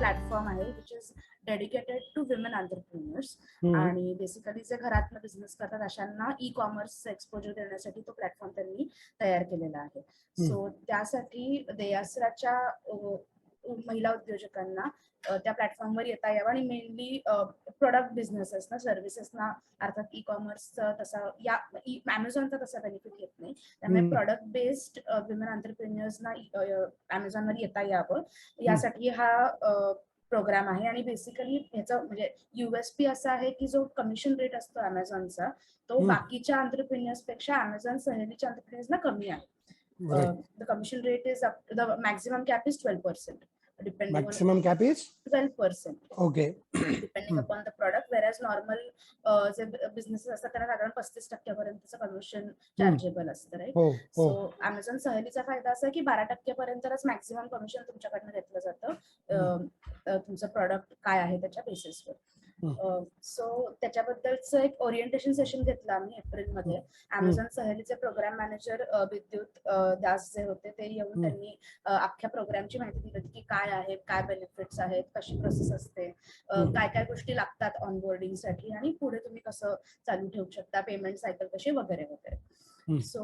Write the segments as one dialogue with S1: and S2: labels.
S1: Platform आहे which is dedicated to women entrepreneurs. आणि basically जे घरातनं बिझनेस करतात अशांना ई कॉमर्स एक्सपोजर देण्यासाठी तो प्लॅटफॉर्म त्यांनी तयार केलेला आहे. सो त्यासाठी देयासराच्या महिला उद्योजकांना त्या प्लॅटफॉर्मवर येता यावं आणि मेनली प्रोडक्ट बिझनेसेसना सर्व्हिसेसना अर्थात ई कॉमर्सचा तसा या अमेझॉनचा तसा बेनिफिट येत नाही. त्यामुळे प्रोडक्ट बेस्ड विमेन एंटरप्रेन्योर्सना अमेझॉनवर येता यावं यासाठी हा प्रोग्राम आहे. आणि बेसिकली ह्याचं म्हणजे USP असं आहे की जो कमिशन रेट असतो अमेझॉनचा तो बाकीच्या एंटरप्रेन्योर्स पेक्षा अमेझॉन सहेलीच्या एंटरप्रेन्योर्सना कमी आहे. The commission rate is the maximum cap is 12%.
S2: Maximum cap is
S1: 12%.
S2: Okay.
S1: Depending upon the product, whereas normal जे बिझनेसेस असतात त्यांना साधारण 35% पर्यंतचं कमिशन चार्जेबल असतं, राईट? सो अमेझॉन सहेलीचा फायदा असा की 12% पर्यंतच मॅक्झिमम कमिशन तुमच्याकडनं घेतलं जातं तुमचं प्रोडक्ट काय आहे त्याच्या बेसिसवर. सो त्याच्याबद्दलचं एक ओरिएंटेशन सेशन घेतलं आम्ही एप्रिलमध्ये. अमेझॉन सहेलीचे प्रोग्राम मॅनेजर विद्युत दास जे होते ते येऊन त्यांनी अख्ख्या प्रोग्रामची माहिती दिली होती की काय आहे, काय बेनिफिट्स आहेत, कशी प्रोसेस असते, काय काय गोष्टी लागतात ऑनबोर्डिंग साठी आणि पुढे तुम्ही कसं चालू ठेवू शकता, पेमेंट सायकल कशी वगैरे वगैरे. सो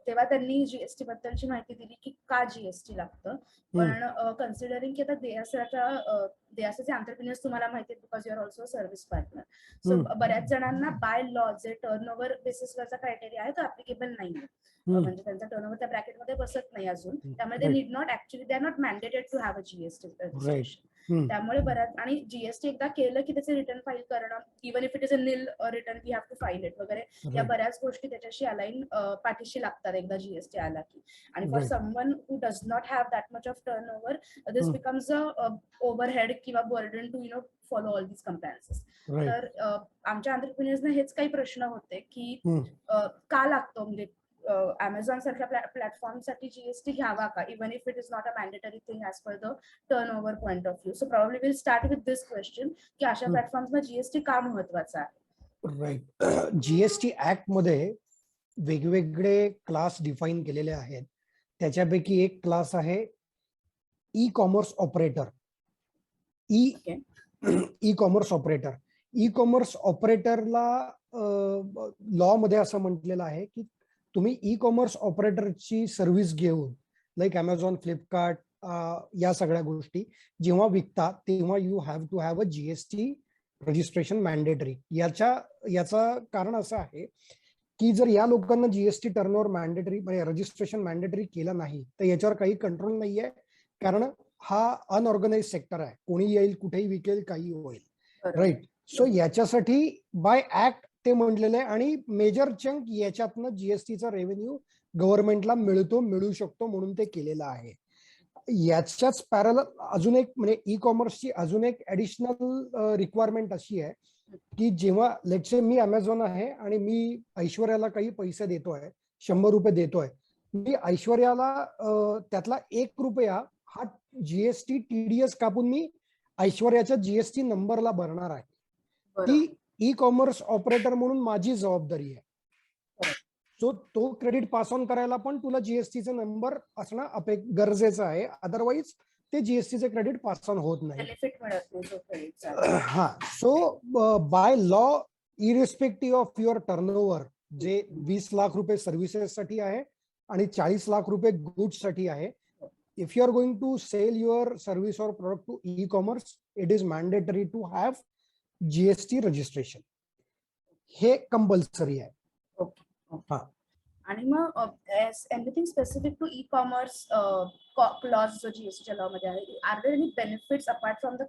S1: तेव्हा त्यांनी GST बद्दलची माहिती दिली की का GST लागतं. पण कन्सिडरिंग की आता देयासाचे एंटरप्रेन्योर्स तुम्हाला माहिती आहे because you are also service partner. So बऱ्याच जणांना बाय लॉ जे टर्नओव्हर बेसिसवरचा क्रायटेरिया आहे तो ऍप्लिकेबल नाहीये. म्हणजे त्यांचा टर्नओव्हर त्या ब्रॅकेटमध्ये बसत नाही अजून. त्यामुळे they need not actually they are not mandated to have a GST registration. त्यामुळे बऱ्याच आणि GST एकदा केलं की त्याचे रिटर्न फाईल करणं, even if it is a nil return we have to file it वगैरे, या बऱ्याच गोष्टी त्याच्याशी अलाईन पाठीशी लागतात एकदा GST आला की. आणि for someone who does not have that much of turnover this becomes a overhead किंवा burden to follow all these compliances. तर आमच्या एंटरप्रेन्योर्सना हेच काही प्रश्न होते की का लागतो, म्हणजे अमेझॉन सारख्या प्लॅटफॉर्मसाठी GST घ्यावा का, even if it is not a mandatory thing as per the turnover point of view. So probably will start with this question की अशा प्लॅटफॉर्मना GST का महत्वाचा आहे.
S2: राईट. GST ऍक्ट मध्ये वेगवेगळे क्लास डिफाईन केलेले आहेत. त्याच्यापैकी एक क्लास आहे e commerce operator. E commerce operator. E commerce ऑपरेटरला लॉ मध्ये असं म्हटलेलं आहे की तुम्ही ई कॉमर्स ऑपरेटरची सर्व्हिस घेऊन लाईक अमेझॉन, फ्लिपकार्ट या सगळ्या गोष्टी जेव्हा विकता तेव्हा you have to have a GST registration mandatory. याचा कारण असं आहे की जर या लोकांना GST टर्नओव्हर मॅन्डेटरी म्हणजे रजिस्ट्रेशन मॅन्डेटरी केलं नाही तर याच्यावर काही कंट्रोल नाहीये, कारण हा अनऑर्गनाइज सेक्टर आहे. कोणी येईल, कुठेही विकेल, काही होईल, राईट? सो याच्यासाठी बाय ऍक्ट ते म्हटलेलं आहे आणि मेजर चंक याच्यातनं GSTचा रेव्हेन्यू गव्हर्नमेंटला मिळू शकतो म्हणून ते केलेलं आहे. याच्याच पॅरल अजून एक म्हणजे ई कॉमर्सची अजून एक ऍडिशनल रिक्वायरमेंट अशी आहे की जेव्हा लेट्स से मी अमेझॉन आहे आणि मी ऐश्वर्याला काही पैसे देतोय, 100 रुपये देतोय, मी ऐश्वर्याला त्यातला 1 रुपया हा GST TDS कापून मी ऐश्वर्याच्या GST नंबरला भरणार आहे. ती ई कॉमर्स ऑपरेटर म्हणून माझी जबाबदारी आहे. सो तो क्रेडिट पास ऑन करायला पण तुला GSTचा नंबर असणं गरजेचं आहे, अदरवाईज ते GSTचे क्रेडिट पास ऑन होत नाही. हा. So by law irrespective of your turnover, जे 20 लाख रुपये सर्व्हिसेस साठी आहे आणि 40 लाख रुपये गुड्स साठी आहे, if you are going to sell your service or product to e-commerce, it is mandatory to have GST registration. हे कंपल्सरी आहे.
S1: ओके. आणि मग anything specific to e-commerce clause जो GST लॉ मध्ये आहे, are there any benefits apart from the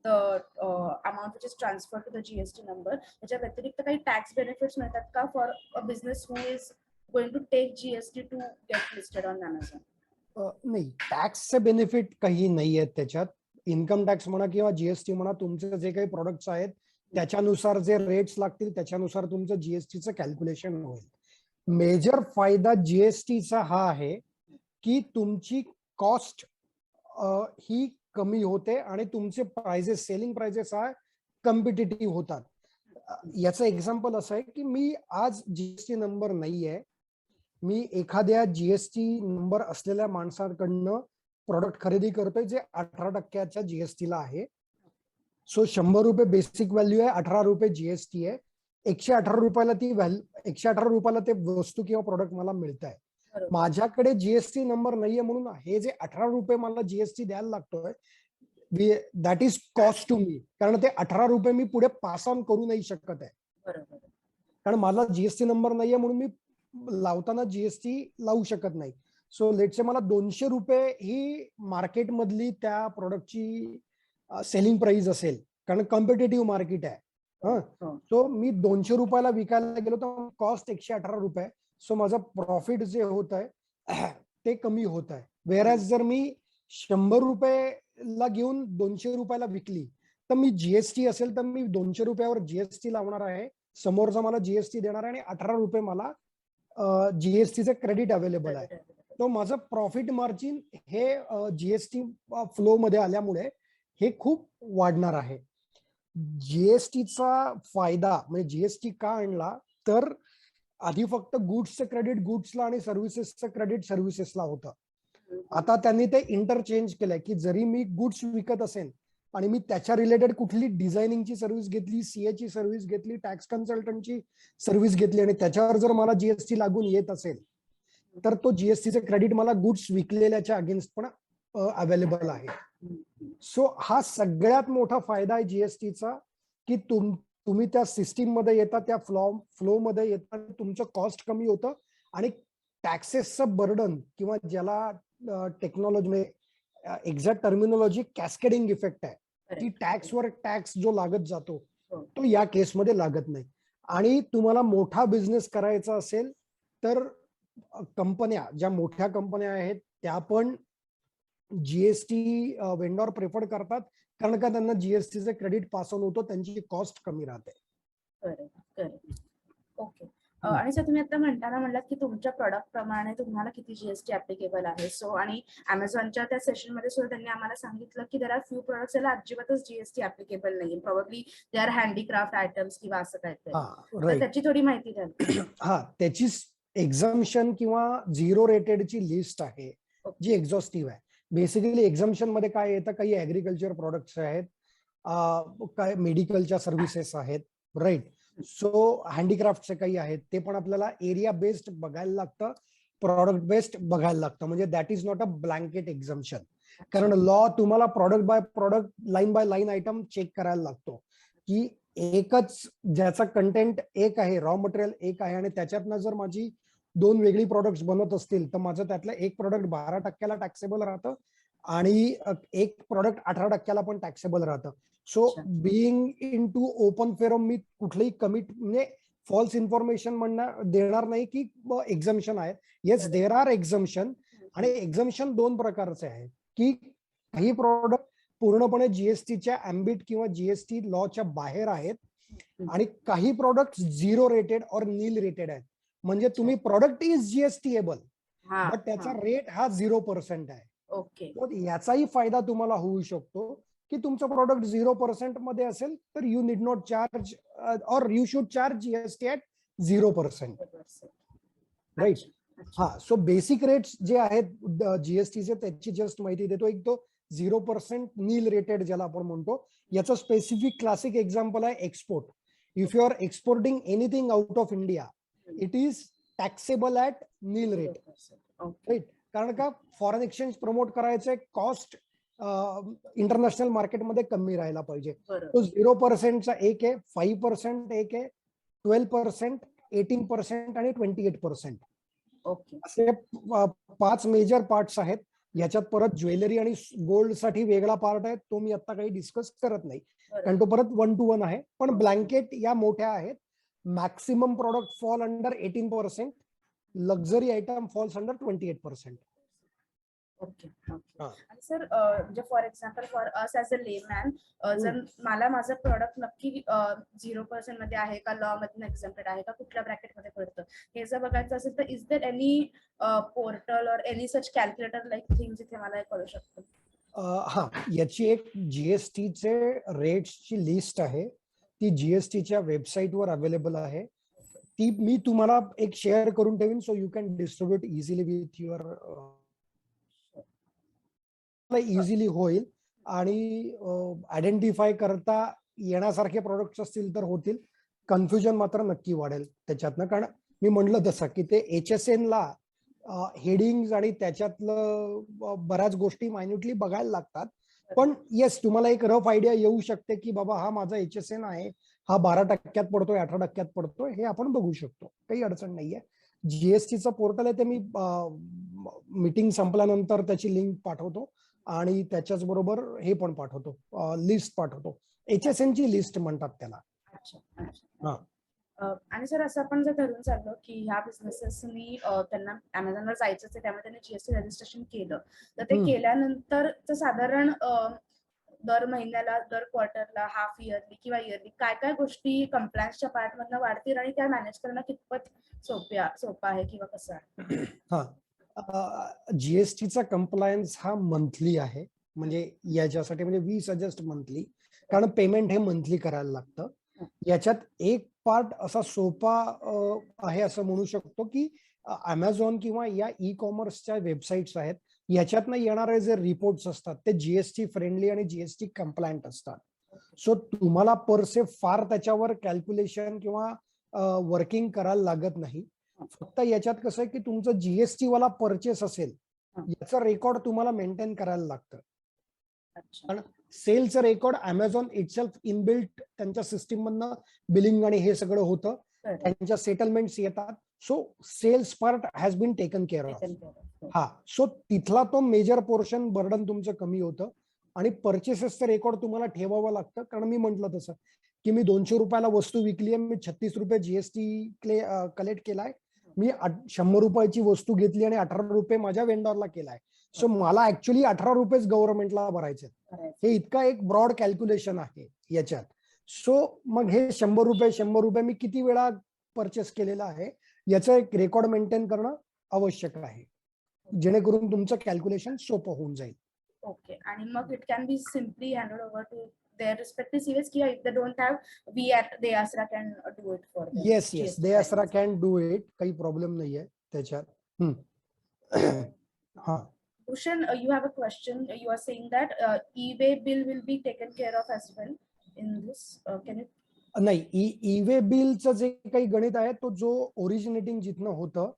S1: amount which is transfer to the GST number? त्याच्या व्यतिरिक्त काही टॅक्स बेनिफिट्स मिळतात का for a business who is going to take GST to get listed on Amazon?
S2: नाही, टॅक्सचे benefit काही नाही आहेत त्याच्यात. इन्कम टॅक्स म्हणा किंवा GST म्हणा, तुमचे जे काही प्रोडक्ट्स आहेत त्याच्यानुसार जे रेट्स लागतील त्याच्यानुसार तुमचं GSTचं कॅल्क्युलेशन होईल. मेजर फायदा GSTचा हा आहे की तुमची कॉस्ट ही कमी होते आणि तुमचे प्राइजेस, सेलिंग प्राइजेस हा कॉम्पिटिटिव्ह होतात. याचं एक्झाम्पल असं आहे की मी आज GST नंबर नाहीये, मी एखाद्या GST नंबर असलेल्या माणसाकडनं प्रोडक्ट खरेदी करतोय जे 18% जीएसटी ला आहे. सो 100 रुपये बेसिक व्हॅल्यू आहे, 18 रुपये जीएसटी आहे. 118 रुपयाला ती 118 रुपयाला ते वस्तू किंवा प्रोडक्ट मला मिळत आहे. माझ्याकडे जीएसटी नंबर नाहीये म्हणून हे जे 18 रुपये मला जीएसटी द्यायला लागतोय that is cost to me, कारण ते 18 रुपये मी पुढे पास ऑन करू नाही शकत आहे. कारण मला जीएसटी नंबर नाहीये म्हणून मी लावताना जीएसटी लावू शकत नाही. सो लेटचे मला 200 रुपये ही मार्केटमधली त्या प्रोडक्टची सेलिंग प्राइस असेल, कारण कॉम्पिटेटिव्ह मार्केट आहे. सो मी 200 रुपयाला विकायला गेलो तर कॉस्ट 118 रुपये. सो माझं प्रॉफिट जे होत आहे ते कमी होत आहे. वेअरॅज जर मी 100 रुपयेला घेऊन 200 रुपयाला विकली तर मी जीएसटी असेल तर मी 200 रुपयावर जीएसटी लावणार आहे, समोरचा मला जीएसटी देणार आहे आणि 18 रुपये मला जीएसटीचं क्रेडिट अवेलेबल आहे. तो माझं प्रॉफिट मार्जिन हे जीएसटी फ्लो मध्ये आल्यामुळे हे खूप वाढणार आहे. जीएसटीचा फायदा म्हणजे जीएसटी का आणला तर आधी फक्त गुड्सचं क्रेडिट गुड्सला आणि सर्व्हिसेसचं क्रेडिट सर्व्हिसेसला होतं. आता त्यांनी ते इंटरचेंज केलंय की जरी मी गुड्स विकत असेल आणि मी त्याच्या रिलेटेड कुठली डिझायनिंगची सर्व्हिस घेतली, सीएची सर्व्हिस घेतली, टॅक्स कन्सल्टंटची सर्व्हिस घेतली आणि त्याच्यावर जर मला जीएसटी लागून येत असेल तर तो जीएसटीचे क्रेडिट मला गुड्स विकलेल्याच्या अगेन्स्ट पण अवेलेबल आहे. सो हा सगळ्यात मोठा फायदा आहे जीएसटीचा की तुम्ही त्या सिस्टीम मध्ये येता, त्या फ्लो मध्ये येता, तुमचं कॉस्ट कमी होतं आणि टॅक्सेसचं बर्डन किंवा ज्याला technology exact terminology cascading effect आहे की टॅक्सवर टॅक्स जो लागत जातो तो या केसमध्ये लागत नाही. आणि तुम्हाला मोठा बिझनेस करायचा असेल तर कंपन्या ज्या मोठ्या कंपन्या आहेत त्या पण जीएसटी वेंडॉर प्रेफर करतात, कारण का त्यांना जीएसटीचे क्रेडिट पास ऑन होतो, त्यांची कॉस्ट कमी राहते.
S1: ओके. आणि सर तुम्ही आता म्हणलात की तुमच्या प्रोडक्ट प्रमाणे तुम्हाला किती जीएसटी ऍप्लिकेबल आहे. सो आणि अमेझॉनच्या त्या सेशन मध्ये सुद्धा त्यांनी आम्हाला सांगितलं की देर आर फ्यू प्रोडक्ट्स याला अजिबातच जीएसटी ऍप्लिकेबल नाहीये, probably they are handicraft items किंवा असं काहीतरी. त्याची थोडी माहिती द्याल?
S2: हा, त्याची एक्झम्पशन किंवा झिरो रेटेडची लिस्ट आहे जी एक्झॉस्टिव्ह आहे. बेसिकली एक्झम्पशन मध्ये काय येतं, काही ऍग्रिकल्चर प्रोडक्ट्स आहेत, काय मेडिकलच्या सर्व्हिसेस आहेत, राईट. सो हँडीक्राफ्टचे काही आहेत, ते पण आपल्याला एरिया बेस्ड बघायला लागतं, प्रॉडक्ट बेस्ड बघायला लागतं. म्हणजे that is not a blanket exemption, कारण लॉ तुम्हाला product by product, line by line item check करायला लागतो की एकच ज्याचा कंटेंट एक आहे, रॉ मटेरियल एक आहे आणि त्याच्यातनं जर माझी 2 वेगळी प्रोडक्ट्स बनत असतील तर माझं त्यातलं एक प्रोडक्ट 12% टॅक्सेबल राहतं आणि एक प्रोडक्ट 18% पण टॅक्सेबल राहतं. So being in to open forum मी कुठलीही म्हणजे फॉल्स इन्फॉर्मेशन देणार नाही की एक्झम्पशन आहे. Yes, there are exemption. आणि एक्झम्पशन 2 प्रकारचे आहेत की काही प्रोडक्ट पूर्णपणे जीएसटीच्या अँबिट किंवा जीएसटी लॉच्या बाहेर आहेत आणि काही प्रोडक्ट झिरो रेटेड और नील रेटेड आहेत. म्हणजे तुम्ही प्रोडक्ट इज जीएसटीएबल बट त्याचा रेट हा 0% आहे.
S1: ओके.
S2: याचाही फायदा तुम्हाला होऊ शकतो की तुमचं प्रोडक्ट 0% मध्ये असेल तर यू नीड नॉट चार्ज और you should charge GST at 0%, right. हा, सो बेसिक रेट्स जे आहेत जीएसटीचे त्याची जस्ट माहिती देतो. एक तो 0% नील रेटेड ज्याला आपण म्हणतो, याचं स्पेसिफिक क्लासिक एक्झाम्पल आहे export. If you are exporting anything out of India it is taxable at nil rate, right. कारण का फॉरेन एक्सचेंज प्रमोट करायचे, कॉस्ट इंटरनॅशनल मार्केटमध्ये कमी राहायला पाहिजे. तो 0%चा एक आहे, 5% एक आहे, 12%, 18% आणि 28%. असे 5 मेजर पार्ट्स आहेत. याच्यात परत ज्वेलरी आणि गोल्ड साठी वेगळा पार्ट आहे, तो मी आता काही डिस्कस करत नाही कारण तो परत 1 to 1 आहे. पण ब्लँकेट या मोठ्या आहेत. Maximum product fall under 18%, luxury item falls under 28%.
S1: Okay. आणि सर म्हणजे for example for us as a layman, जर मला माझं प्रोडक्ट नक्की 0% मध्ये आहे का, लॉ मध्ये एक्झम्प्टेड आहे का, कुठल्या ब्रॅकेट मध्ये पडतं हे जर बघायचं असेल तर इज देअर एनी पोर्टल और any such calculator like thing जिथे मला कळू शकतो?
S2: हा, याची एक जीएसटीचे रेट्सची लिस्ट आहे, ती जीएसटीच्या वेबसाईटवर अवेलेबल आहे. ती मी तुम्हाला एक शेअर करून ठेवीन, so you can distribute easily with your easily होईल आणि आयडेंटिफाय करता येण्यासारखे प्रोडक्ट्स असतील तर होतील. कन्फ्युजन मात्र नक्की वाढेल त्याच्यातनं, कारण मी म्हणलं तसं की ते HSN ला हेडिंग आणि त्याच्यातलं बऱ्याच गोष्टी मायन्युटली बघायला लागतात. पण येस, तुम्हाला एक रफ आयडिया येऊ शकते की बाबा हा माझा HSN आहे, हा 12% पडतोय, 18% पडतोय, हे आपण बघू शकतो. काही अडचण नाहीये. जीएसटीचं पोर्टल आहे ते मी मीटिंग संपल्यानंतर त्याची लिंक पाठवतो आणि त्याच्याच बरोबर हे पण पाठवतो, लिस्ट पाठवतो. HSN ची लिस्ट म्हणतात त्याला.
S1: अच्छा अच्छा. आणि सर असं आपण जर धरून चाललो की ह्या बिझनेसेसनी त्यांना अमेझॉनवर जायचंच आहे, त्यामुळे त्यांनी जीएसटी रजिस्ट्रेशन केलं, तर ते केल्यानंतर साधारण दर महिन्याला, दर क्वार्टरला, हाफ इयरली किंवा इयरली काय काय गोष्टी कंप्लायन्सच्या पार्ट मधनं वाढतील आणि त्या मॅनेज करणं कितपत सोपं आहे किंवा कसं आहे?
S2: जीएसटीचा कंप्लायन्स हा मंथली आहे, म्हणजे याच्यासाठी म्हणजे वी सजेस्ट मंथली, कारण पेमेंट हे मंथली करायला लागतं. याच्यात एक पार्ट असा सोपा आहे असं म्हणू शकतो की अमेझॉन किंवा या ई कॉमर्सच्या वेबसाईट्स आहेत, याच्यातनं येणारे जे रिपोर्ट्स असतात ते जीएसटी फ्रेंडली आणि जीएसटी कंप्लायंट असतात. सो तुम्हाला पर से फार त्याच्यावर कॅल्क्युलेशन किंवा वर्किंग करायला लागत नाही. फक्त याच्यात कसं आहे की तुमचं जीएसटी वाला परचेस असेल, याचा रेकॉर्ड तुम्हाला मेंटेन करायला लागतं. पण सेलचं रेकॉर्ड अमेझॉन इटसेल्फ इनबिल्ट त्यांच्या सिस्टीम मधनं बिलिंग आणि हे सगळं होतं, त्यांच्या सेटलमेंट्स येतात. So sales part has been taken care of. हा, सो तिथला तो मेजर पोर्शन बर्डन तुमचं कमी होतं. आणि परचेसेसचं रेकॉर्ड तुम्हाला ठेवावं लागतं, कारण मी म्हटलं तसं की मी 200 रुपयाला वस्तू विकली आहे, मी 36 रुपये जीएसटी कलेक्ट केलाय, मी 100 रुपयाची वस्तू घेतली आणि 18 रुपये माझ्या वेंडॉरला केलाय. सो मला ऍक्च्युली 18 रुपयेच गव्हर्नमेंटला भरायचे. हे इतका एक ब्रॉड कॅल्क्युलेशन आहे याच्यात. सो मग हे 100 रुपये मी किती वेळा परचेस केलेला आहे याचं एक रेकॉर्ड मेंटेन करणं आवश्यक आहे, जेणेकरून तुमचं कॅल्क्युलेशन सोपं होऊन जाईल.
S1: ओके. आणि मग it can be simply handed over to their respective CVs, किंवा if they don't have, they Asra can do it for them.
S2: Yes, they Asra can do it. काही प्रॉब्लेम नाहीये त्याच्यात.
S1: Bhushan, you have a question. You are saying that e-way bill will be taken care of as well in this. Can you?
S2: नाही, e-way बिलचं जे काही गणित आहे तो जो ओरिजिनेटिंग जिथनं होतं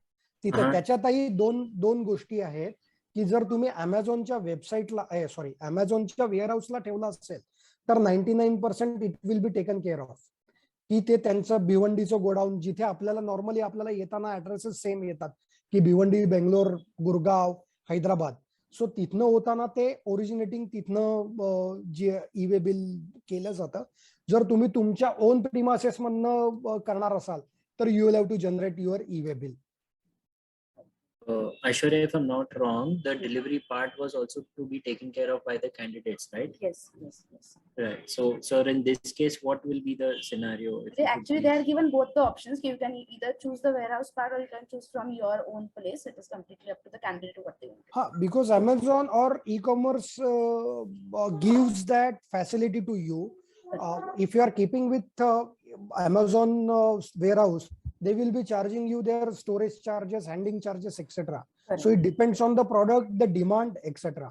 S2: तिथे त्याच्यातही दोन गोष्टी आहेत की जर तुम्ही अमेझॉनच्या वेबसाईटला अमेझॉनच्या वेअरहाऊसला ठेवला असेल तर 99% it will be taken care of. की ते त्यांचं भिवंडीचं गोडाऊन, जिथे आपल्याला नॉर्मली आपल्याला येताना ऍड्रेसेस सेम येतात की भिवंडी, बेंगलोर, गुरगाव, हैदराबाद. सो तिथनं होताना ते ओरिजिनेटिंग तिथनं जे ई-वे बिल केलं जातं. जर तुम्ही तुमच्या ओन प्रिमासेस मधनं करणार असाल तर you will have to generate your e-way bill.
S3: Aishwarya, if I'm not wrong, the delivery part was also to be taken care of by the candidates, right?
S1: Yes.
S3: Right. So, sir, in this case, what will be the scenario?
S1: Actually, they are given both the options. You can either choose the warehouse part or you can choose from your own place. It is completely up to the candidate what they want.
S2: Because Amazon or e-commerce gives that facility to you. If you are keeping with Amazon warehouse, they will be charging you their storage charges, handling charges, etc. So it depends on the product, the demand, etc.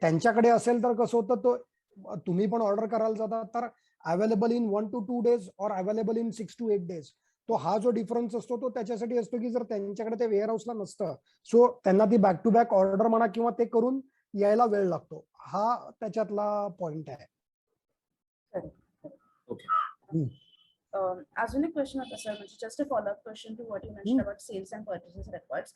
S2: त्यांच्याकडे असेल तर कसं होतं, तो तुम्ही पण order करायला जाता तर अवेलेबल इन 1 to 2 days और अवेलेबल इन 6 to 8 days. तो हा जो डिफरन्स असतो तो त्याच्यासाठी असतो की जर त्यांच्याकडे ते वेअरहाऊसला नसतं, सो त्यांना ती बॅक टू बॅक ऑर्डर म्हणा किंवा ते करून यायला वेळ लागतो. हा त्याच्यातला पॉइंट आहे.
S3: Okay.
S1: अजून एक क्वेश्चन होता सर, म्हणजे just a follow-up question to what you mentioned about sales and purchases records.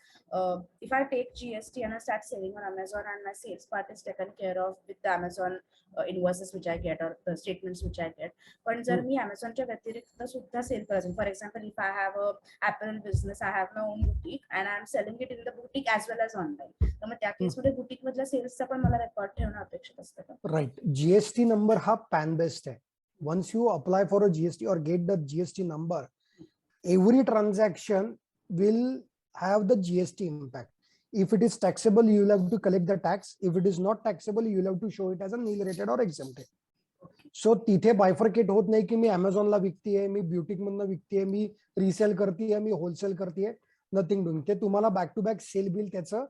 S1: If I take GST and I start selling on Amazon and my sales part is taken care of with the Amazon invoices which I get or the statements which I get, पण जर मी Amazonच्या व्यतिरिक्त सुद्धा sale करायचं, for example if I have a apparel business, I have my own boutique and I am selling it in the boutique as well as online, तर मग त्या केसमध्ये boutique मधल्या सेल्सचा पण मला रेकॉर्ड ठेवणं अपेक्षित असतं का?
S2: राईट. GST नंबर हा पॅन बेस्ड आहे. Once you apply for a GST or get the GST number, every transaction will have the GST impact. If it is taxable, you will have to collect the tax. If it is not taxable, you will have to show it as a nil rated or exempted. So तिथे bifurcate होत नाही की मी अमेझॉनला विकतीये, मी butyric मधनं विकतीये, मी resale करतीये, मी wholesale करतीये. Nothing doing. ते तुम्हाला back to back sale bill त्याचं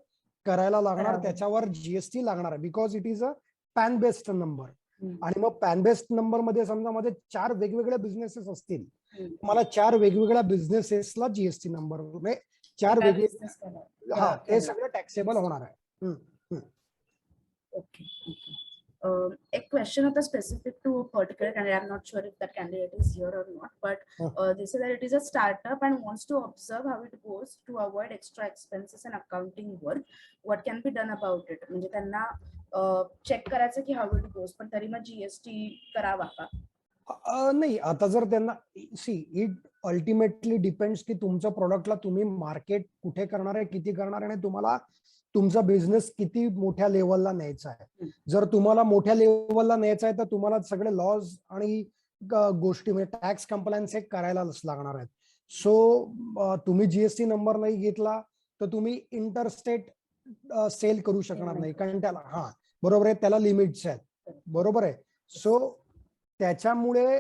S2: करायला लागणार,
S1: करावं.
S2: त्याच्यावर जीएसटी लागणार आहे, because it is a PAN based number.
S1: Hmm.
S2: आणि मग पॅन बेस्ड नंबर मध्ये समजा मध्ये 4 वेगवेगळ्या बिझनेसेस असतील,
S1: हम्म.
S2: मला 4 वेगवेगळ्या बिझनेसेसला जीएसटी नंबर म्हणजे 4
S1: एका
S2: वेगवेगळे,
S1: business करावं.
S2: हा, ते
S1: करावं.
S2: सगळं टॅक्सेबल होणार आहे.
S1: Okay. A question of the specific to a particular candidate. I'm not sure if that candidate is here or not, but they say that it is a startup and wants to observe how it goes to avoid extra expenses and accounting work. What can be done about it? म्हणजे त्यांना check करायचं की how it goes, पण तरी मग GST करावा का?
S2: नाही, आता जर त्यांना इट अल्टिमेटली डिपेंड्स की तुमच्या प्रोडक्टला तुम्ही मार्केट कुठे करणार आहे, किती करणार आहे, आणि तुम्हाला तुमचा बिझनेस किती मोठ्या लेवलला न्यायचा आहे. जर तुम्हाला मोठ्या लेवलला न्यायचा आहे तर तुम्हाला सगळे लॉज आणि गोष्टी म्हणजे टॅक्स कंप्लायन्स हे करायलाच लागणार आहेत. सो तुम्ही जीएसटी नंबर नाही घेतला तर तुम्ही इंटरस्टेट सेल करू शकणार नाही, कारण त्याला बरोबर आहे, त्याला लिमिट्स आहेत, बरोबर आहे. सो त्याच्यामुळे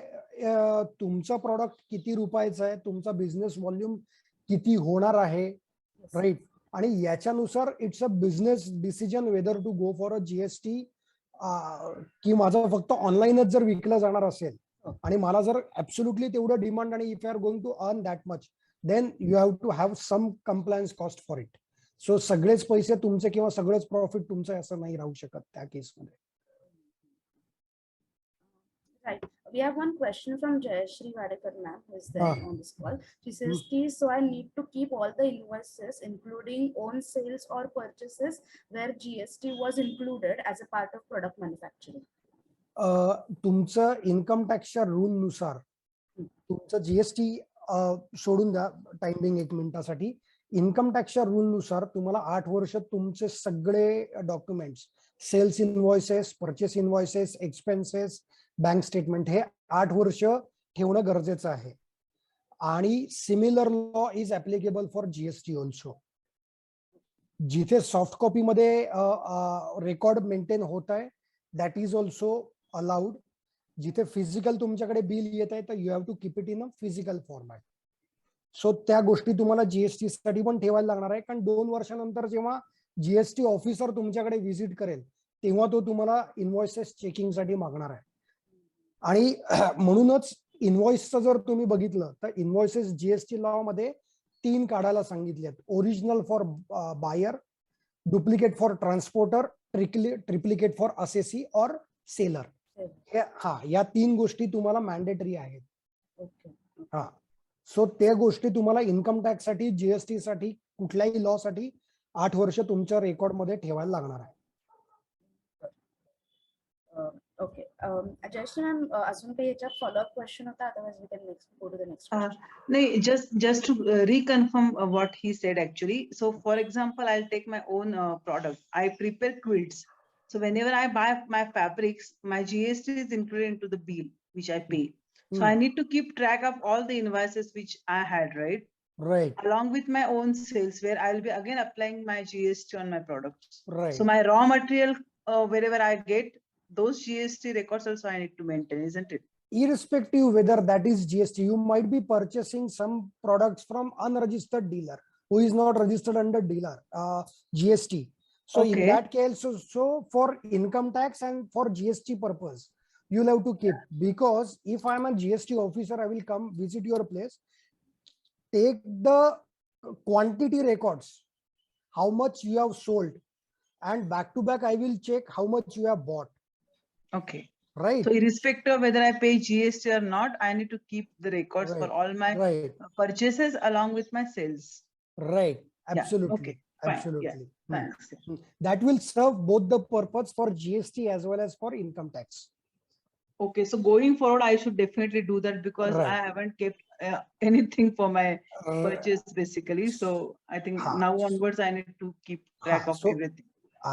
S2: तुमचं प्रॉडक्ट किती रुपयाचं आहे, तुमचा बिझनेस व्हॉल्यूम किती होणार आहे, राईट, आणि याच्यानुसार it's a business decision whether to go for a GST, की माझं फक्त ऑनलाईनच जर विकलं जाणार असेल आणि मला जर ऍब्सोल्युटली तेवढं डिमांड आणि if you are going to earn that much, then you have to have some compliance cost for it. So सगळेच पैसे तुमचे किंवा सगळेच प्रॉफिट तुमचं असं नाही राहू शकत त्या केसमध्ये.
S1: Right. We have one question from Jayashree Vadekar ma'am, who is there on this call. She says, so I need to keep all the invoices, including own sales or purchases, where GST was included as a part of product manufacturing.
S2: तुमचं income टॅक्सच्या rule नुसार तुमचं GST सोडून द्या timing 1 मिनिटासाठी. Income टॅक्सच्या rule नुसार तुम्हाला 8 वर्ष तुमचे सगळे documents, sales invoices, purchase invoices, expenses, bank statement हे 8 वर्ष ठेवणं गरजेचं आहे. आणि similar law is applicable for GST also. जिथे सॉफ्ट कॉपी मध्ये रेकॉर्ड मेंटेन होत आहे दॅट इज ऑल्सो अलाउड. जिथे फिजिकल तुमच्याकडे बिल येत आहे तर you have to keep it in a physical format. So त्या गोष्टी तुम्हाला जीएसटी साठी पण ठेवायला लागणार आहे, कारण 2 वर्षानंतर जेव्हा जीएसटी ऑफिसर तुमच्याकडे व्हिजिट करेल तेव्हा तो तुम्हाला इनवॉइसेस चेकिंग साठी मागणार आहे. आणि म्हणूनच इनवॉइसचं जर तुम्ही बघितलं तर इनवॉइसेस जीएसटी लॉ मध्ये 3 काढायला सांगितले आहेत. Original for buyer, duplicate for transporter, triplicate for assessee और सेलर. या 3 गोष्टी तुम्हाला मॅन्डेटरी आहेत. सो त्या गोष्टी तुम्हाला इन्कम टॅक्स साठी, जीएसटी साठी, कुठल्याही लॉ साठी 8 वर्ष तुमच्या रेकॉर्ड मध्ये ठेवायला लागणार आहे.
S1: Okay. Jayashree ma'am, अजून काही याच्यात follow-up question होता? Otherwise we can go to the next question.
S4: No, just to reconfirm what he said actually. So for example, I'll take my own product. I prepare quilts. So whenever I buy my fabrics, my GST is included into the bill which I pay. So I need to keep track of all the invoices which I had, right?
S2: Right.
S4: Along with my own sales, where I'll be again applying my GST on my products.
S2: Right.
S4: So my raw material, wherever I get, those GST records also I need to maintain, isn't it?
S2: Irrespective whether that is GST, you might be purchasing some products from unregistered dealer who is not registered under dealer GST. So in that case, so for income tax and for GST purpose, you'll have to keep, because if I'm a GST officer, I will come visit your place, take the quantity records, how much you have sold, and back to back I will check how much you have bought.
S4: Okay.
S2: Right.
S4: So irrespective of whether I pay GST or not, I need to keep the records for all my purchases along with my sales.
S2: Right. Absolutely.
S4: Okay.
S2: Absolutely.
S4: Thanks.
S2: That will serve both the purpose for GST as well as for income tax.
S4: Okay. So going forward, I should definitely do that, because I haven't kept anything for my purchase basically. So I think now onwards, I need to keep track of everything.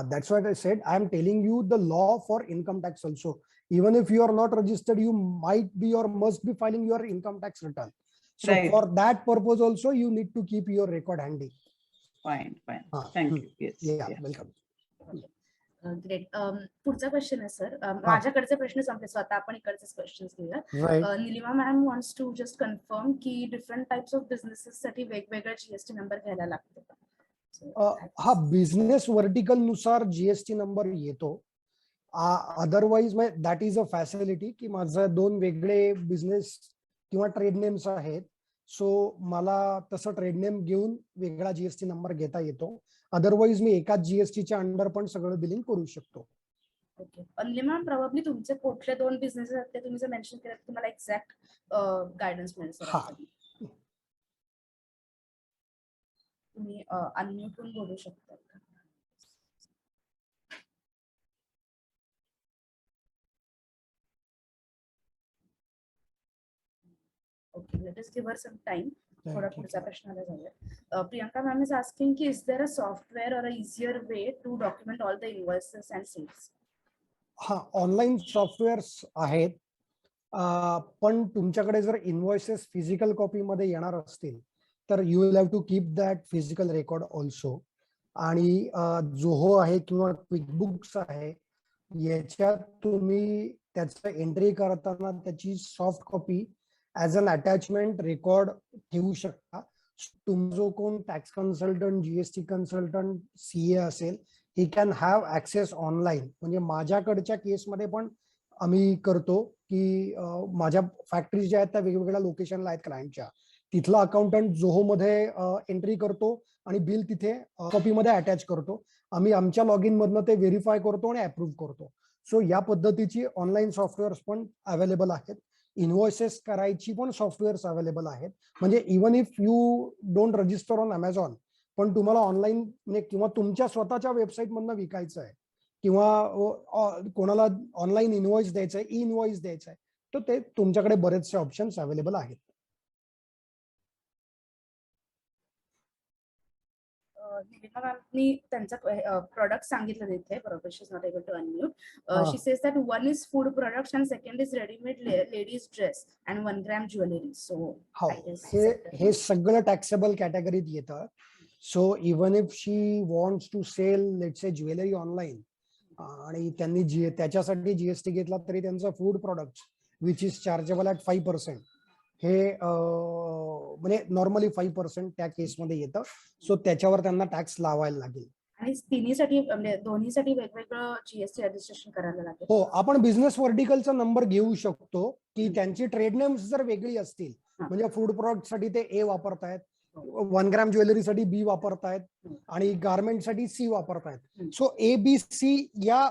S2: That's what I said. I am telling you the law for income tax also. Even if you are not registered, you might be or must be filing your income tax return. So for that purpose also, you need to keep your record handy.
S4: Fine. Thank you. Yes.
S2: Yeah. Welcome.
S1: Great. पुढचा question आहे sir. माझ्याकडचे प्रश्न संपले, so आता आपण इकडचे questions घेऊया. Nilima ma'am wants to just confirm की डिफरंट टाइप्स ऑफ बिझनेसेस साठी वेगवेगळा जीएसटी नंबर घ्यायला लागतो.
S2: हा बिझनेस व्हर्टिकल नुसार जीएसटी नंबर येतो. Otherwise that is a facility की माझं 2 वेगळे बिझनेस किंवा ट्रेड नेम्स आहेत. सो मला तसं ट्रेड नेम घेऊन वेगळा जीएसटी नंबर घेता येतो. अदरवाईज मी एकाच जीएसटीच्या अंडर पण सगळं बिलिंग करू शकतो.
S1: ओके. अन्ली मॅम, प्रोबॅबली तुमचे कुठले 2 बिझनेसेस आहेत ते तुम्ही जर मेन्शन केलं तर तुम्हाला एक्झॅक्ट गायडन्स मिळेल सर.
S2: हा.
S1: तुम्ही अनम्यूट होऊन बोलू शकता. Okay, let us give her some time. थोडा पुढचा प्रश्नाला जाऊया. प्रियंका मॅम इज आस्किंग की is there a software or a easier way to document all the invoices and sales?
S2: हा, ऑनलाईन सॉफ्टवेअर्स आहेत. पण तुमच्याकडे जर इनवॉइसेस फिजिकल कॉपीमध्ये येणार असतील तर you will have to keep that physical record also. आणि जोहो आहे किंवा क्विकबुक्स आहे याच्यात तुम्ही त्याचं एंट्री करताना त्याची soft copy as an attachment record ठेवू शकता. तुमचा जो कोण tax consultant, GST consultant, CA असेल, he can have access online. म्हणजे माझ्याकडच्या केसमध्ये पण आम्ही करतो की माझ्या फॅक्टरीज ज्या आहेत त्या वेगवेगळ्या लोकेशनला आहेत क्लायंटच्या. तिथला अकाउंटंट जोहो मध्ये एंट्री करतो आणि बिल तिथे कॉपीमध्ये अटॅच करतो. आम्ही आमच्या लॉग इन मधनं ते व्हेरीफाय करतो आणि अप्रूव्ह करतो. सो या पद्धतीची ऑनलाईन सॉफ्टवेअर्स पण अवेलेबल आहेत. इनवॉइसेस करायची पण सॉफ्टवेअर्स अवेलेबल आहेत. म्हणजे even if you don't register on Amazon, पण तुम्हाला ऑनलाईन म्हणजे किंवा तुमच्या स्वतःच्या वेबसाईट मधनं विकायचं आहे किंवा कोणाला ऑनलाईन इनवॉइस द्यायचं आहे, ई इनवॉइस द्यायचं आहे, तर ते तुमच्याकडे बरेचसे ऑप्शन्स अवेलेबल आहेत.
S1: निलिमा मॅमनी त्यांचा प्रोडक्ट सांगितलं तिथे, बरोबर. She is not able to unmute. She
S2: हा.
S1: Says that 1 is food products and second is readymade ladies dress and 1 gram jewellery. So
S2: हो, हे सगळं टॅक्सेबल कॅटेगरीत येतं. So even if she wants to sell let's say jewellery online आणि त्यांनी त्याच्यासाठी GST घेतला तरी त्यांचं food product which is chargeable at 5%, हे म्हणजे नॉर्मली 5% त्या केसमध्ये येतं. सो त्याच्यावर त्यांना टॅक्स लावायला लागेल.
S1: आणि तिन्हीसाठी म्हणजे दोन्हीसाठी वेगवेगळं जीएसटी रजिस्ट्रेशन करायला लागेल.
S2: हो, आपण बिझनेस व्हर्टिकलचा नंबर घेऊ शकतो की त्यांची ट्रेड नेम्स जर वेगळी असतील, म्हणजे फूड प्रोडक्ट साठी ते ए वापरतायत, 1 ग्रॅम ज्वेलरीसाठी बी वापरतायत आणि गार्मेंटसाठी सी वापरतायत. सो ए बी सी या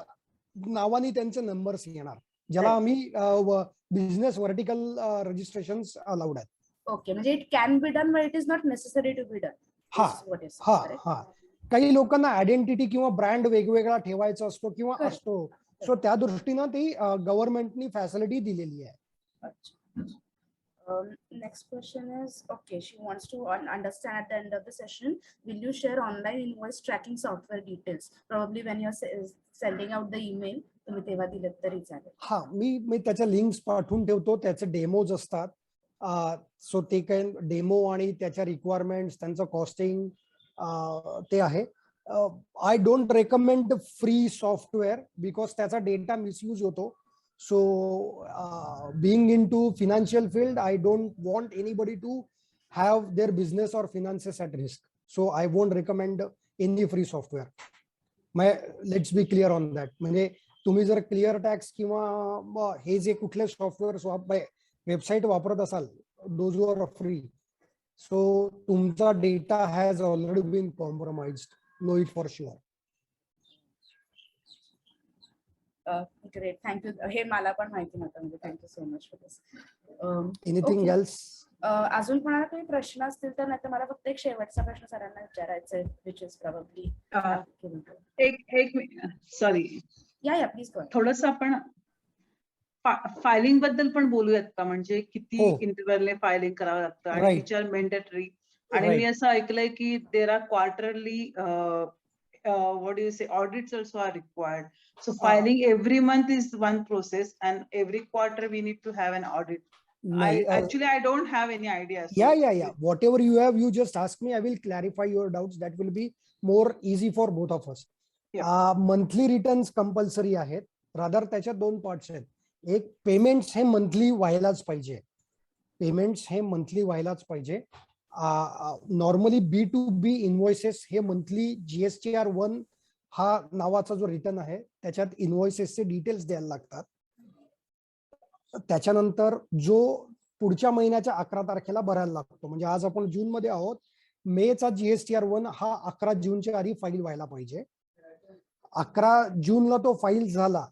S2: नावाने त्यांचे नंबर्स येणार, ज्याला आम्ही बिझनेस व्हर्टिकल रजिस्ट्रेशन अलाउड आहेत.
S1: ओके, म्हणजे it can be done but it is not necessary to be done.
S2: हा हा हा, काही लोकांना आयडेंटिटी किंवा ब्रँड वेगवेगळा ठेवायचा असतो किंवा असतो. सो त्या दृष्टीनं ती गव्हर्नमेंटनी फॅसिलिटी दिलेली आहे.
S1: Next question is, okay, she wants to understand at the end of the session, will you share online invoice tracking software details? Probably when you're sending out the email, तुम्ही तेव्हा दिलेत तरी चालेल.
S2: हा, मी त्याच्या लिंक्स पाठवून ठेवतो. त्याचे डेमोज असतात. सो ते काय डेमो आणि त्याच्या रिक्वायरमेंट्स, त्यांचं कॉस्टिंग ते आहे. I don't recommend free software because त्याचा डेटा मिसयूज होतो. So being into financial field, I don't want anybody to have their business or finances at risk. So I won't recommend any free software. Let's be clear on that. म्हणजे तुम्ही जर clear tax किंवा हे जे कुठले software website वापरत असाल, those who are free, so तुमचा data has already been compromised. Know it for sure.
S1: Great, thank you. हे मला पण माहिती नव्हतं, म्हणजे thank you so much for this.
S2: Anything else?
S1: अजून कोणाला काही प्रश्न असतील तर, नाही तर मला फक्त एक शेवटचा प्रश्न सरांना विचारायचा आहे, विच इज प्रोबॅबली
S4: एक सॉरी,
S1: या प्लीज गो.
S4: थोडंसं आपण फायलिंग बद्दल पण बोलूयात का? म्हणजे किती इंटरव्हलने फायलिंग करावं लागतं आणि विच आर मेंडेटरी. आणि मी असं ऐकलंय की there are quarterly what do you say, audits also are required. So filing every month is one process and every quarter we need to have an audit. Actually I don't have any idea. So
S2: yeah, whatever you have, you just ask me. I will clarify your doubts. That will be more easy for both of us. Monthly returns compulsory आहेत. Rather त्याच्यात 2 parts आहेत. एक, payments हे monthly व्हायलाच पाहिजे. Payments हे monthly व्हायलाच पाहिजे. नॉर्मली B2B इनव्हॉइसेस हे मंथली GSTR1 हा नावाचा जो रिटर्न आहे त्याच्यात इनव्हॉइसेसचे डिटेल्स द्यायला लागतात. त्याच्यानंतर जो पुढच्या महिन्याच्या 11 तारखेला भरायला लागतो. म्हणजे आज आपण जून मध्ये आहोत, मेचा GSTR1 हा 11 जूनच्या आधी फाईल व्हायला पाहिजे. 11 जूनला तो फाईल झाला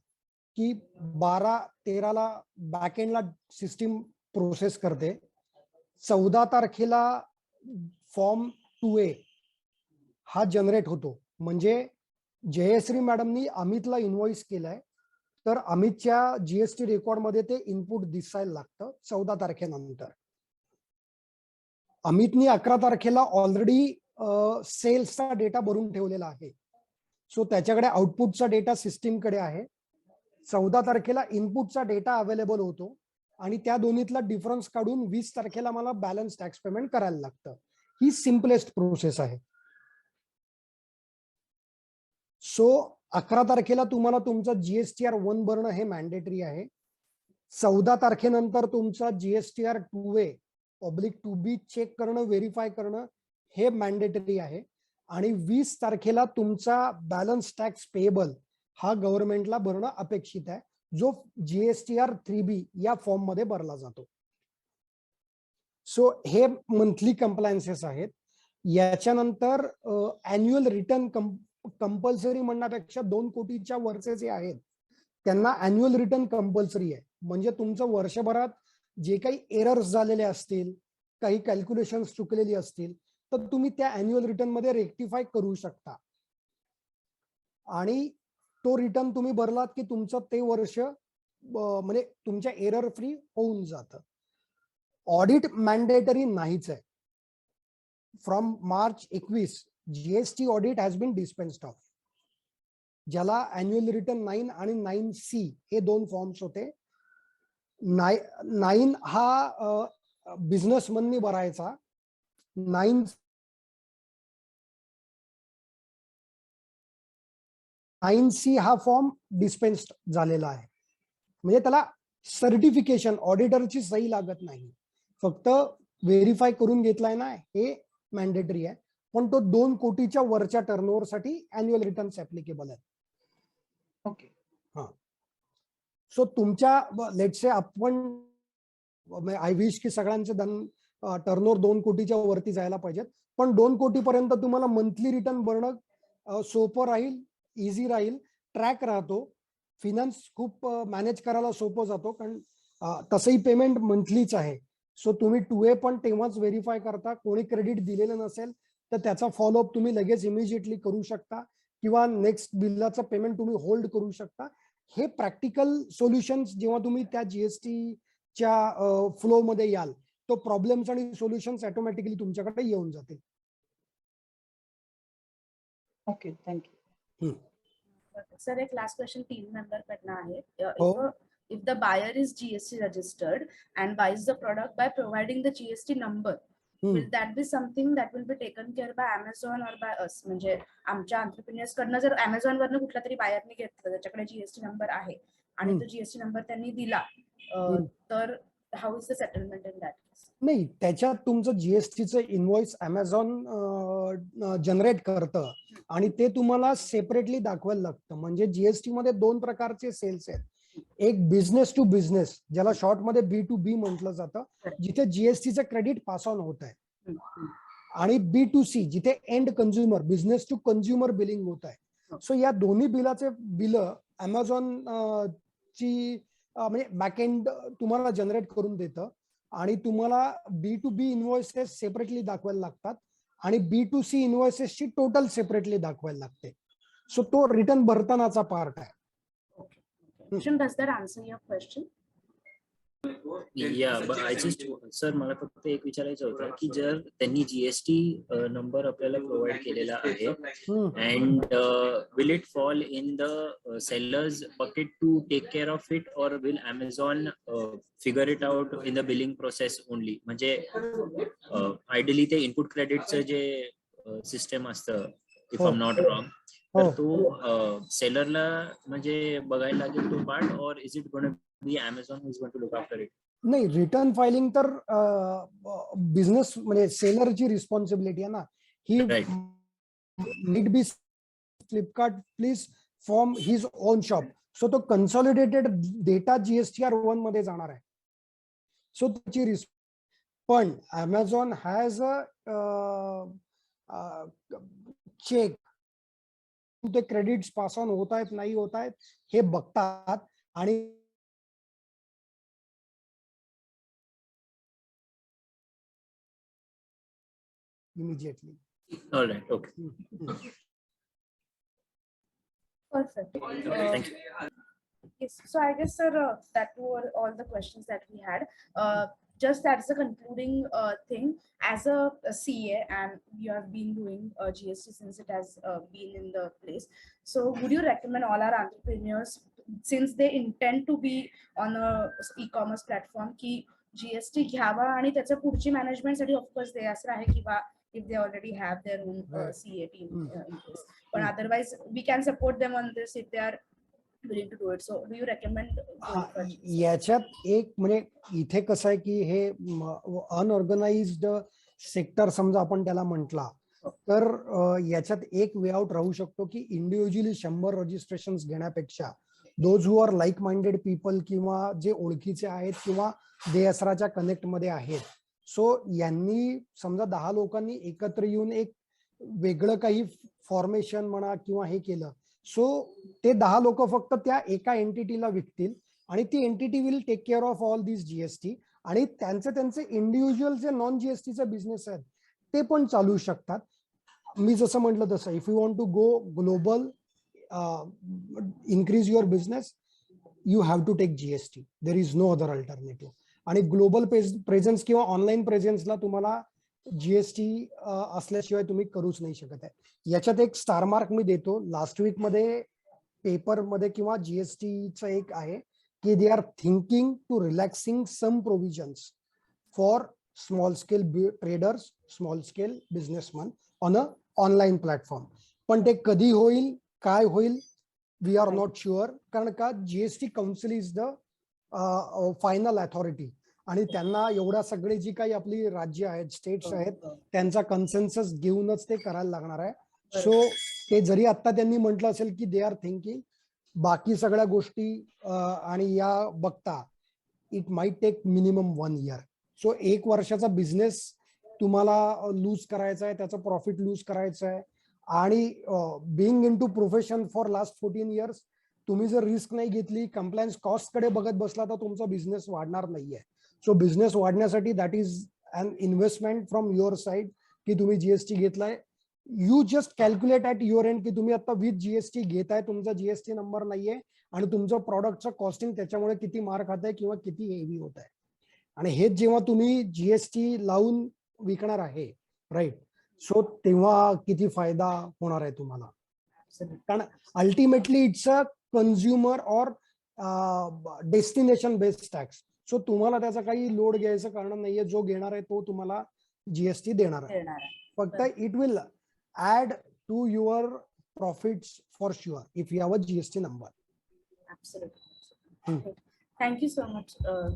S2: की 12-13ला बॅकएंडला सिस्टीम प्रोसेस करते. 14 तारखेला फॉर्म 2A हा जनरेट होतो. म्हणजे जयश्री मॅडमनी अमितला इनव्हॉइस केलाय तर अमितच्या GST रेकॉर्ड मध्ये ते इनपुट दिसायला लागतं 14 तारखेनंतर. अमितनी 11 तारखेला ऑलरेडी सेल्सचा डेटा भरून ठेवलेला आहे. सो त्याच्याकडे आउटपुटचा डेटा सिस्टीमकडे आहे. 14 तारखेला इनपुटचा डेटा अवेलेबल होतो आणि त्या दोन्हीतला डिफरन्स काढून 20 तारखेला मला बॅलन्स टॅक्स पेमेंट करायला लागतं. ही सिम्पलेस्ट प्रोसेस आहे. सो 11 तारखेला तुम्हाला तुमचा GSTR1 भरणं हे मॅन्डेटरी आहे. 14 तारखेनंतर तुमचा GSTR2A public to be check करणं, व्हेरीफाय करणं हे मॅन्डेटरी आहे. आणि 20 तारखेला तुमचा बॅलन्स टॅक्स पेएबल हा गव्हर्नमेंटला भरणं अपेक्षित आहे, जो GSTR3B या फॉर्म मध्ये भरला जातो. सो हे मंथली कंप्लायन्सेस आहेत. याच्यानंतर अॅन्युअल रिटर्न कंपल्सरी म्हणण्यापेक्षा 2 कोटीच्या वरचे जे आहेत त्यांना अॅन्युअल रिटर्न कंपल्सरी आहे. म्हणजे तुमचं वर्षभरात जे काही एरर्स झालेले असतील, काही कॅल्क्युलेशन्स चुकलेली असतील, तर तुम्ही त्या अॅन्युअल रिटर्न मध्ये रेक्टिफाय करू शकता आणि तो रिटर्न तुम्ही भरलात की तुमचं ते वर्ष म्हणजे तुमच्या एरर फ्री होऊन जातं. ऑडिट मॅन्डेटरी नाहीच आहे. From March 21 GST audit has been dispensed of. ज्याला अॅन्युअल रिटर्न 9 आणि 9C हे 2 फॉर्म्स होते. 9 हा बिझनेसमननी भरायचा, 9C हा फॉर्म डिस्पेन्स्ड झालेला आहे. म्हणजे त्याला सर्टिफिकेशन ऑडिटरची सही लागत नाही, फक्त व्हेरीफाय करून घेतलाय ना हे मॅन्डेटरी आहे. पण तो 2 कोटीच्या वरच्या टर्नओव्हर साठी अॅन्युअल रिटर्न्स ऍप्लिकेबल आहे.
S4: ओके.
S2: हा. सो तुमच्या लेट्स से आपण आय विश की सगळ्यांचे टर्नओव्हर 2 कोटीच्या वरती जायला पाहिजेत. पण 2 कोटीपर्यंत तुम्हाला मंथली रिटर्न भरणं सोपं राहील, इझी राहील, ट्रॅक राहतो, फिनान्स खूप मॅनेज करायला सोपं जातो. कारण तसंही पेमेंट मंथलीच आहे. सो तुम्ही 2A पण तेव्हाच व्हेरीफाय करता. कोणी क्रेडिट दिलेलं नसेल तर त्याचा फॉलोअप तुम्ही लगेच इमिजिएटली करू शकता किंवा नेक्स्ट बिलाचं पेमेंट तुम्ही होल्ड करू शकता. हे प्रॅक्टिकल सोल्युशन्स जेव्हा तुम्ही त्या GSTच्या फ्लो मध्ये याल तो प्रॉब्लेम्स आणि सोल्युशन्स ऑटोमॅटिकली तुमच्याकडे येऊन जातील.
S4: Okay, thank you.
S1: सर एक लास्ट क्वेश्चन टीम मेंबर कडनं आहे.
S2: हो.
S1: If the buyer is GST registered and buys the product by providing the GST number, will that be something that will be taken care by Amazon or by us? म्हणजे आमच्या entrepreneurs कडनं जर Amazon वरनं कुठल्या तरी बायरने घेतलं, त्याच्याकडे GST number आहे आणि तो GST नंबर त्यांनी दिला, तर how is the settlement in that case?
S2: नाही, त्याच्यात तुमचं GSTचं इनव्हॉइस Amazon जनरेट करतं आणि ते तुम्हाला सेपरेटली दाखवायला लागतं. म्हणजे GST मध्ये 2 प्रकारचे सेल्स आहेत. एक बिझनेस टू बिझनेस, ज्याला शॉर्ट मध्ये B2B म्हटलं जातं, जिथे GSTचं क्रेडिट पास ऑन होत आहे, आणि B2C जिथे end consumer, business to consumer billing होत आहे. सो या दोन्ही बिलाचे बिल Amazon ची म्हणजे बॅकएंड तुम्हाला जनरेट करून देतं आणि तुम्हाला B2B इनव्हॉइसेस सेपरेटली दाखवायला लागतात आणि B2C इनव्हॉइसेसची टोटल सेपरेटली दाखवायला लागते. सो तो रिटर्न भरतानाचा पार्ट आहे.
S1: Does that answer your question?
S3: Yeah, but I just sir मला फक्त एक विचारायचं होतं की जर त्यांनी GST नंबर आपल्याला प्रोव्हाइड केलेला आहे and will it fall in the seller's bucket to take care of it or will Amazon figure it out in the billing process only? म्हणजे ideally ते इनपुट क्रेडिटचं जे सिस्टम असतं if I'm not wrong, तर तो सेलरला म्हणजे बघायला लागेल तो part or is it going to be Amazon who is going to look after it?
S2: नाही, रिटर्न फायलिंग तर बिझनेस म्हणजे सेलरची रिस्पॉन्सिबिलिटी आहे ना. ही
S3: Right.
S2: Need be Flipkart please form his on shop. So तो कन्सॉलिडेटेड डेटा GSTR 1 मध्ये जाणार आहे. So त्याची पण Amazon हॅज अ चेक ते क्रेडिट्स पास ऑन होत आहेत नाही होत आहेत हे बघतात आणि immediately.
S3: All right. Okay.
S1: Perfect.
S3: Thank you.
S1: Yes. So I guess, sir, that were all the questions that we had. Just that's the concluding thing. As a CA, and you have been doing GST since it has been in the place. So would you recommend all our entrepreneurs, since they intend to be on a e-commerce platform, की GST घ्यावा आणि त्याच्या पुढची management साठी of course ते असं आहे किंवा if they already have their own CA team in place. But otherwise, we can support them on this if they are willing to do it. So do you recommend going for GST?
S2: याच्यात एक म्हणजे इथे कसं आहे की हे unorganised sector समजा आपण त्याला म्हटला तर याच्यात एक वे आउट राहू शकतो की इंडिव्हिज्युअली 100 रजिस्ट्रेशन घेण्यापेक्षा those who are like minded people किंवा जे ओळखीचे आहेत किंवा देअसराच्या कनेक्ट मध्ये आहेत, सो यांनी समजा 10 लोकांनी एकत्र येऊन एक वेगळं काही फॉर्मेशन म्हणा किंवा हे केलं, सो ते 10 लोक फक्त त्या एका एंटिटीला विकतील आणि ती entity will take care of all this GST आणि त्यांचे इंडिव्हिज्युअल जे नॉन GSTचे बिझनेस आहेत ते पण चालू शकतात. मी जसं म्हटलं तसं if you want to go global, increase your business, you have to take GST. There is no other alternative. आणि ग्लोबल प्रेझेन्स किंवा ऑनलाईन प्रेझेन्सला तुम्हाला GST असल्याशिवाय तुम्ही करूच नाही शकत आहे. याच्यात एक स्टार मार्क मी देतो. लास्ट वीक मध्ये पेपरमध्ये किंवा GSTचं एक आहे की they are thinking to relaxing some provisions for small scale traders, small scale businessman on a online platform. पण ते कधी होईल, काय होईल, वी आर नॉट शुअर. कारण का GST council is the final authority आणि त्यांना एवढ्या सगळे जी काही आपली राज्य आहेत, स्टेट्स आहेत, त्यांचा कन्सेन्सस घेऊनच ते करायला लागणार आहे. सो ते जरी आता त्यांनी म्हटलं असेल की दे आर थिंकिंग, बाकी सगळ्या गोष्टी आणि या बघता it might take minimum 1 year. So 1 वर्षाचा बिझनेस तुम्हाला लूज करायचा आहे, त्याचं प्रॉफिट लूज करायचं आहे आणि being in to profession for last 14 years तुम्ही जर रिस्क नाही घेतली, कंप्लायन्स कॉस्ट कडे बघत बसला तर तुमचा बिझनेस वाढणार नाहीये. सो बिझनेस वाढण्यासाठी that is an investment from your side की तुम्ही GST घेतलाय. You just calculate at your end की तुम्ही आता विथ GST घेताय, तुमचा GST नंबर नाहीये आणि तुमचं प्रॉडक्टचं कॉस्टिंग त्याच्यामुळे किती मार खात आहे किंवा किती हेवी होत आहे. आणि हेच जेव्हा तुम्ही GST लावून विकणार आहे, राईट, सो तेव्हा किती फायदा होणार आहे तुम्हाला. कारण ultimately it's a consumer or destination based tax. So तुम्हाला त्याचा काही लोड घ्यायचं कारण नाहीये. जो घेणार आहे तो तुम्हाला GST देणार आहे. फक्त it will add to your profits for sure if you have a GST number.
S1: Thank you so much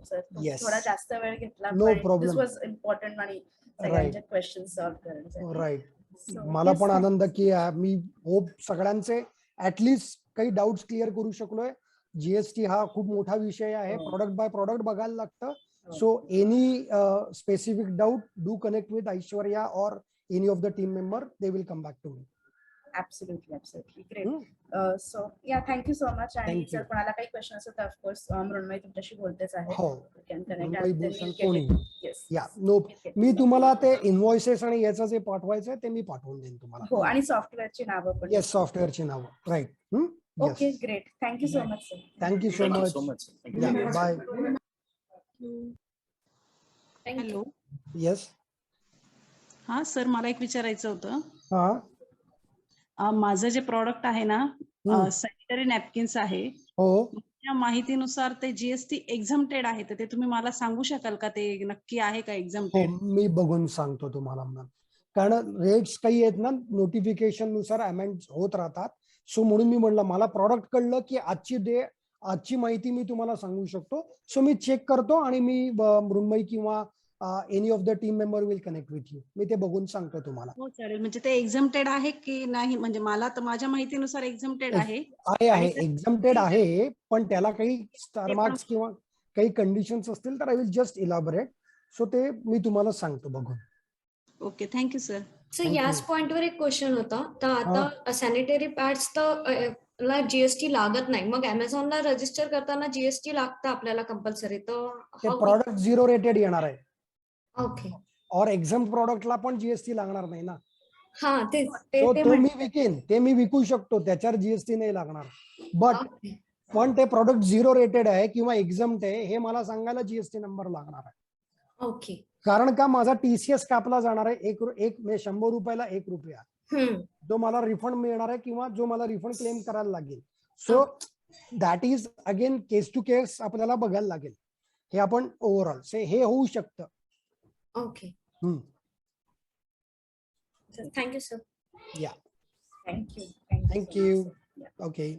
S1: sir. थोडा जास्त वेळ घेतला.
S2: No problem.
S1: This was important आणि सगळ्यांचे क्वेश्चन सॉल्व्ह करायचे.
S2: राईट. मला पण आनंद की मी होप सगळ्यांचे ऍटलिस्ट काही डाऊट्स क्लिअर करू शकलोय. GST हा खूप मोठा विषय आहे, प्रॉडक्ट बाय प्रॉडक्ट बघायला लागतं. So any specific doubt do connect with Aishwarya or any of the team member, they will come back to me.
S1: Absolutely great. So yeah, thank you so much. आणि जर कोणाला काही क्वेश्चन असेल तर of course Mrinmayi तुमच्याशी बोलतेच आहे.
S2: हो,
S1: कोणी.
S2: या नो, मी तुम्हाला ते इनव्हॉइसेस आणि याचं जे पाठवायचं आहे ते मी पाठवून देईन तुम्हाला.
S1: हो, आणि सॉफ्टवेअरची नावं पण.
S2: येस, सॉफ्टवेअरची नावं. Right.
S1: Okay, great. Thank you so much sir.
S2: Thank you so much. Bye.
S5: Hello.
S2: Yes.
S5: हा सर, मला एक विचारायचं होतं.
S2: हा,
S5: माझं जे प्रॉडक्ट आहे ना, सॅनिटरी नॅपकिन्स आहे.
S2: हो.
S5: त्या माहितीनुसार ते GST एक्झम्प्टेड आहे, तर ते तुम्ही मला सांगू शकाल का ते नक्की आहे का एक्झम्प्टेड?
S2: मी बघून सांगतो तुम्हाला मॅम. कारण रेट्स काही आहेत ना, नोटिफिकेशन नुसार अमेंड होत राहतात. सो म्हणून मी म्हणलं, मला प्रॉडक्ट कळलं की आजची आजची माहिती मी तुम्हाला सांगू शकतो. सो मी चेक करतो आणि मी मृण्मयी किंवा any of the team member will connect with you. मी ते बघून सांगतो तुम्हाला.
S5: हो चालेल. म्हणजे ते एक्झम्प्टेड आहे की नाही, म्हणजे मला तर माझ्या माहितीनुसार एक्झम्प्टेड आहे.
S2: आहे एक्झम्प्टेड आहे, पण त्याला काही स्टार
S5: ते पण-
S2: मार्क्स किंवा काही कंडिशन्स असतील तर I will just elaborate. So ते मी तुम्हाला सांगतो बघून.
S5: Okay, thank you sir.
S6: Sir
S2: Thank
S6: याच
S2: you.
S6: पॉइंटवर एक क्वेश्चन होता. तर आता सॅनिटरी पॅड्स तर ला जीएसटी लागत नाही, मग Amazonला रजिस्टर करताना जीएसटी लागतं आपल्याला कंपल्सरी. तर
S2: ते प्रॉडक्ट 0 रेटेड येणार आहे.
S6: ओके.
S2: और एक्झाम प्रॉडक्टला पण जीएसटी लागणार नाही ना.
S6: हा तेच
S2: तो मी विकेन, ते मी विकू शकतो, त्याच्यावर जीएसटी नाही लागणार. बट पण ते प्रॉडक्ट 0 रेटेड आहे किंवा एक्झम्प्ट आहे हे मला सांगायला जीएसटी नंबर लागणार आहे.
S6: ओके.
S2: कारण का माझा टीसीएस कापला जाणार आहे 100 रुपयाला 1 रुपया, जो मला रिफंड मिळणार आहे किंवा जो मला रिफंड क्लेम करायला लागेल. So that is again case to case आपल्याला बघायला लागेल. हे आपण ओव्हरऑल हे होऊ शकतं.
S6: Okay. Thank you sir.
S2: Yeah
S1: thank you.
S2: Thank you. Okay.